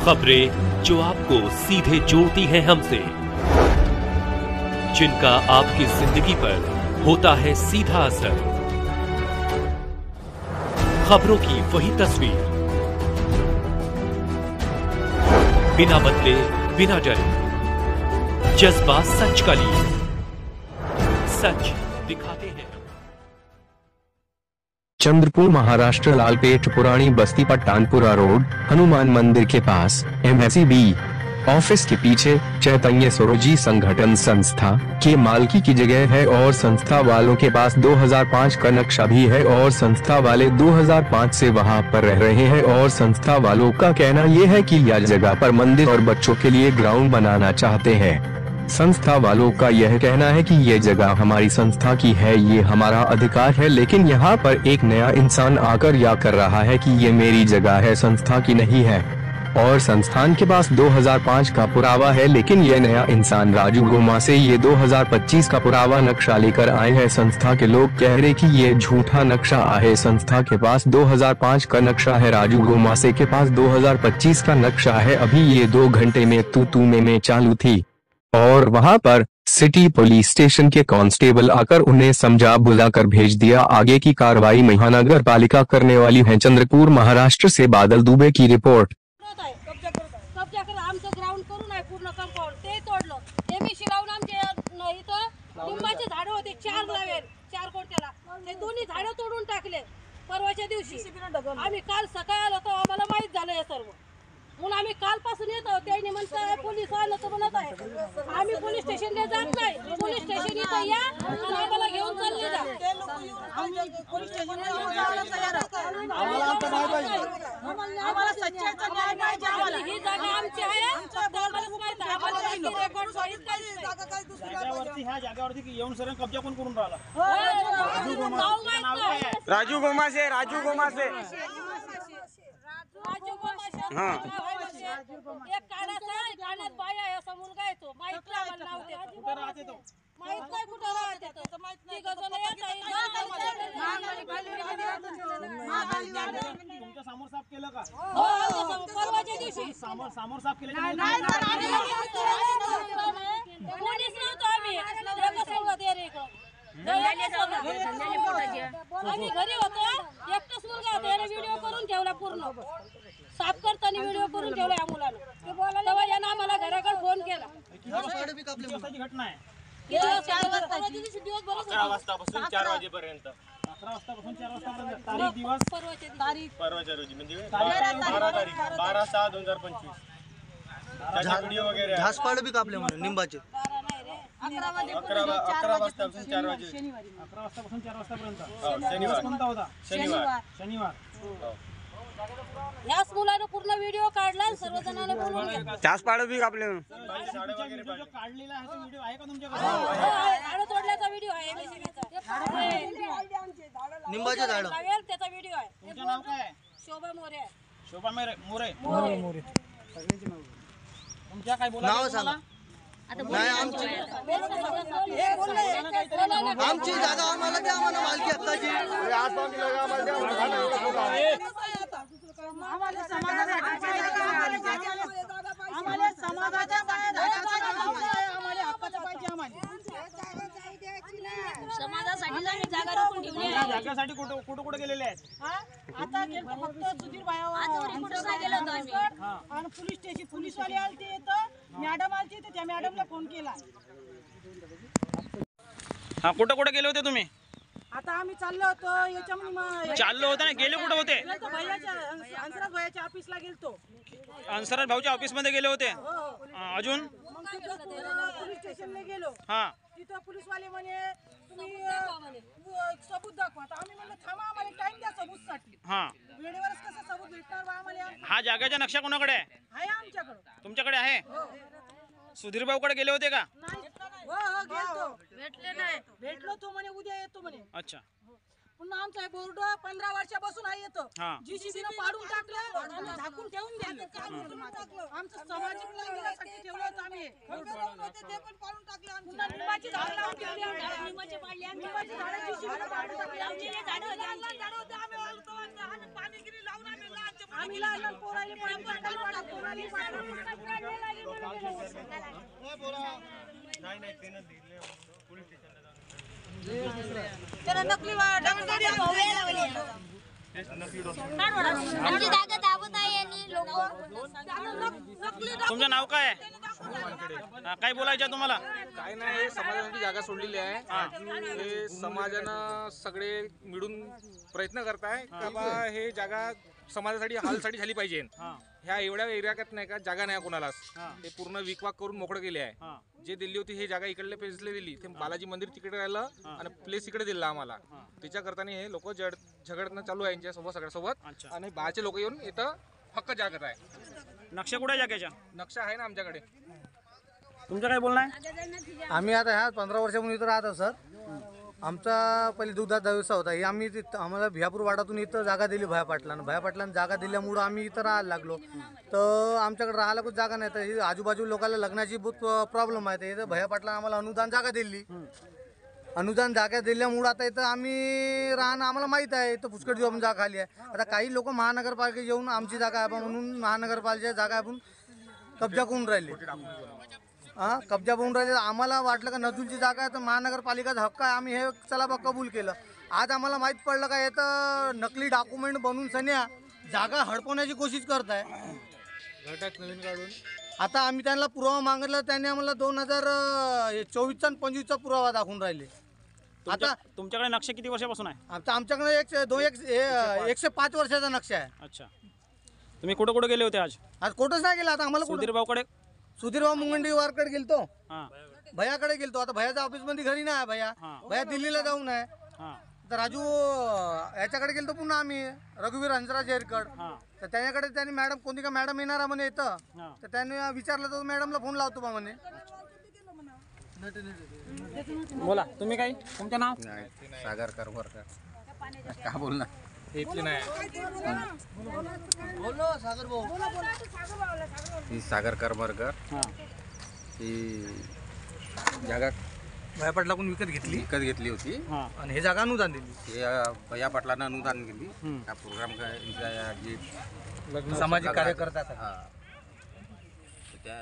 खबरें जो आपको सीधे जोड़ती हैं हमसे, जिनका आपकी जिंदगी पर होता है सीधा असर। खबरों की वही तस्वीर, बिना बदले बिना डरे, जज्बा सच का लिए, सच दिखाते हैं। चंद्रपुर महाराष्ट्र लालपेट पुरानी बस्ती पट्टानपुरा रोड हनुमान मंदिर के पास एमएसईबी ऑफिस के पीछे चैतन्य स्वरोजी संगठन संस्था के मालकी की जगह है और संस्था वालों के पास 2005 का नक्शा भी है और संस्था वाले 2005 से वहां पर रह रहे हैं और संस्था वालों का कहना यह है कि यह जगह पर मंदिर और बच्चों के लिए ग्राउंड बनाना चाहते हैं। संस्था वालों का यह कहना है कि ये जगह हमारी संस्था की है, ये हमारा अधिकार है, लेकिन यहाँ पर एक नया इंसान आकर यह कर रहा है कि ये मेरी जगह है, संस्था की नहीं है। और संस्थान के पास 2005 का पुरावा है, लेकिन ये नया इंसान राजू गोमा से ये 2025 का पुरावा नक्शा लेकर आए हैं। संस्था के लोग कह रहे कि ये झूठा नक्शा है, संस्था के पास 2005 का नक्शा है, राजू गोमा से के पास 2025 का नक्शा है। अभी ये 2 घंटे में तू में चालू थी और वहां पर सिटी पुलिस स्टेशन के कांस्टेबल आकर उन्हें समझा बुझाकर भेज दिया। आगे की कार्रवाई महानगर पालिका करने वाली है। चंद्रपुर महाराष्ट्र से बादल दुबे की रिपोर्ट। आमचं ग्राउंड करून आहे पूर्ण कंपाऊंड ते तोडलं, ते मी शिरावून आमच्या इथं लिंबाची झाडं होती 4 लावेल 4 कोट्याला, ते दोन्ही झाडं तोडून टाकले परवाच्या दिवशी। आम्ही काल सकाळी आलो तर आम्हाला माहित झालं हे सर्व, म्हणून आम्ही कालपासून येतो। त्यांनी म्हणतात पोलीस आलं तर म्हणत आहे आम्ही पोलीस स्टेशनला जात नाही, पोलीस स्टेशन इथं या आणि आम्हाला घेऊन चालले जा। पोलीस स्टेशनला घेऊन जायला तयार आहे, आम्हाला सच्चाईचा न्याय पाहिजे। आम्हाला ही जागा आमची आहे, आम्हालाच माहित आहे, आम्हाला रेकॉर्ड सॉलिड जागा काय दुसरी ह्या जागेवरती येऊन सर कब्जा कोण करून राहिला? राजू गोमासे हाँ एक कानात बाय आहे असा मुलगा आहे, तो माहित नाही आम्हाला नाव ते कुठे राहते, तो माहित नाही कुठे राहते, तो माहित नाही गजन येत आहे। तुमच्या समोर साफ केलं का? हो परवाच्या दिवशी समोर साफ केलं पोलीस नव्हतो आम्ही, एकच मुलगा ते रे इकडं आम्ही घरी होतो, एकटाच मुलगा होता, याने व्हिडिओ करून ठेवला, पूर्ण साफ करताना व्हिडिओ करून ठेवला या मुलानं। ते बोलायला तेव्हा यानं आम्हाला घराकडे फोन केला। घटना आहे 11 वाजतापासून 4 वाजेपर्यंत 11 वाजतापासून 4 वाजतापर्यंत तारीख दिवस परवाच्या रोजी म्हणजे 12 तारीख 12/6/2025 त्याचा व्हिडिओ वगैरे घासपाड बी कापले म्हणून निंबाचे 11 वाजतापासून 4 वाजे 11 वाजतापासून 4 वाजतापर्यंत शनिवार कोणता होता? शनिवार याच मुलानं पूर्ण व्हिडिओ काढला, सर्वजणांना बोलवून घेतलं। घासपाड बी कापले जो काढलेला आहे तो व्हिडिओ आहे का तुमच्याकडे? झाडं तोडल्याचा व्हिडिओ आहे, निंबाचे झाड त्याचा व्हिडिओ आहे। तुमचं नाव काय आहे? शोभा मोरे आहे। शोभा मोरे सगळ्यांची नाव तुमच्या काय बोला नाव सांगा। नाही आमची जागा आम्हाला द्या, आम्हाला मालकी हक्काची। जागेसाठी कुठे गेलेले आहेत? आता गेलो फक्त सुधीर आणि पोलीस स्टेशन पोलीसवाले आलते, मॅडम आलती, तर त्या मॅडमला फोन केला। हा कुठे गेले होते तुम्ही? आता आम्ही चाललो होतो याच्यामध्ये, चाललो होता ना, गेले कुठे होते? हंसराज भैयाच्या ऑफिसला गेलतो, हंसराज भाऊच्या ऑफिस मध्ये गेले होते। अजून मग पोलीस स्टेशनला गेलो, हा तिथं पोलीसवाले म्हणे तुम्ही सबूत दाखवा। आम्ही म्हणलं थांबा, आम्हाला टाइम द्या सबूतसाठी। हा वेळेवरच कसं सबूत भेटणार बा आम्हाला? हा जागेचा नक्षा कोणाकडे आहे? आहे आमच्याकडं। तुमच्याकडे आहे? सुधीर भाऊकडे गेले होते का? हो गेलतो, भेटले नाही, भेटलो तो म्हणे उद्या येतो म्हणे। अच्छा, पुन्हा आमचा बोर्ड 15 वर्षापासून आहे येतो, जीसीबीनं पाडून टाकलं आणि झाकून ठेवून दिलं। आमचं सामाजिक न्यायासाठी ठेवलं होतं आम्ही, ते पण पाडून टाकलं। पुन्हा निंबाची झाडं लावून ठेवली, निंबाची झाडं जीसीबीनं पाडून टाकली। आमची झाडं होती, आम्ही पाणी गिरी लावून आम्ही लहान पोराले पाणी टाकायला, पोराले नाही नाही ते दिले पोलीस स्टेशनला जाऊन त्याला नकली आमची जागा दाबत आहे आणि लोक तुमचं नाव काय आहे? काय बोलायचं आहे तुम्हाला? काय नाही, हे समाजासाठी जागा सोडलेली आहे. हे समाजानं सगळे मिळून प्रयत्न करताय का बा हे जागा समाजासाठी हालसाठी झाली पाहिजे. ह्या एवढ्या एरियात नाही का जागा नाही कोणालाच. हे पूर्ण विकवाक करून मोकळं केले आहे. जे दिल्ली होती हे जागा इकडल्या प्लेसला दिली, ते बालाजी मंदिर तिकडे राहिलं आणि प्लेस इकडे दिला आम्हाला. त्याच्या करताना हे लोक झगडणं चालू आहे यांच्यासोबत सगळ्यासोबत. आणि बाहेरचे लोक येऊन इथं हक्क जागत आहे. नक्षा कुठे जागेच्या? नक्षा आहे ना आमच्याकडे. तुमचं काय बोलणं आहे? आम्ही आता ह्या 15 वर्षापासून इथं राहतो सर. आमचा पहिले दुधाचा व्यवसाय होता. हे आम्ही आम्हाला भियापूर वाडातून इथं जागा दिली भया पाटलानं जागा दिल्यामुळं आम्ही इथं राहायला लागलो. तर आमच्याकडे राहायला खूप जागा नाही. तर ही आजूबाजू लोकांना लग्नाची बहुत प्रॉब्लेम आहे. इथं भया पाटलानं आम्हाला अनुदान जागा दिली. अनुदान जागा दिल्यामुळं आता इथं आम्ही राहणं आम्हाला माहीत आहे. इथं पुष्कळ दिवस जागा खाली आहे. आता काही लोक महानगरपालिका येऊन आमची जागा आहे म्हणून महानगरपालिकेची जागा आपण कब्जा करून राहिले. कब्जा होऊन राहिले. आम्हाला वाटलं का नजूलची जागा आहे तर महानगरपालिकाचा हक्क आहे. आम्ही हे चला बा कबूल केलं. आज आम्हाला माहीत पडलं का तर नकली डॉक्युमेंट बनवून सन्या जागा हडपवण्याची कोशिश करत आहे. घटक नवीन काढून आता आम्ही त्यांना पुरावा मागितला. त्यांनी आम्हाला 2024चा आणि 25चा पुरावा दाखवून राहिले. आता तुमच्याकडे नक्षा किती वर्षापासून आहे? आमच्याकडे 105 वर्षाचा नक्षा आहे. अच्छा, तुम्ही कुठं कुठं गेले होते आज? आज कुठंच नाही गेला. आता आम्हाला सुधीर भाऊकडे सुधीरभाऊ मुंगंडीवारकडे गेलतो. हां भैयाकडे गेलतो. आता भैयाच्या ऑफिस मध्ये घरी नाही आहे. भैया दिल्लीला जाऊन आहे. हां तर राजू याच्याकडे गेलतो पुन्हा आम्ही रघुवीर हंसराज हेरकड. तर त्याच्याकडे त्यांनी मॅडम कोणती का मॅडम येणार आहे म्हणे येतं. तर त्यांनी विचारलं तर मॅडमला फोन लावतो बा म्हणे. बोला तुम्ही काय, तुमचं नाव? सागर करवरकर. का बोलणार इथली नाही. सागर भाऊ ही सागर करवरकर ही जागा भया पाटलाकडून विकत घेतली होती. आणि हे जागा अनुदान दिली. हे भैया पाटलांना अनुदान दिली. हा प्रोग्राम जी सामाजिक कार्यकर्ता हा त्या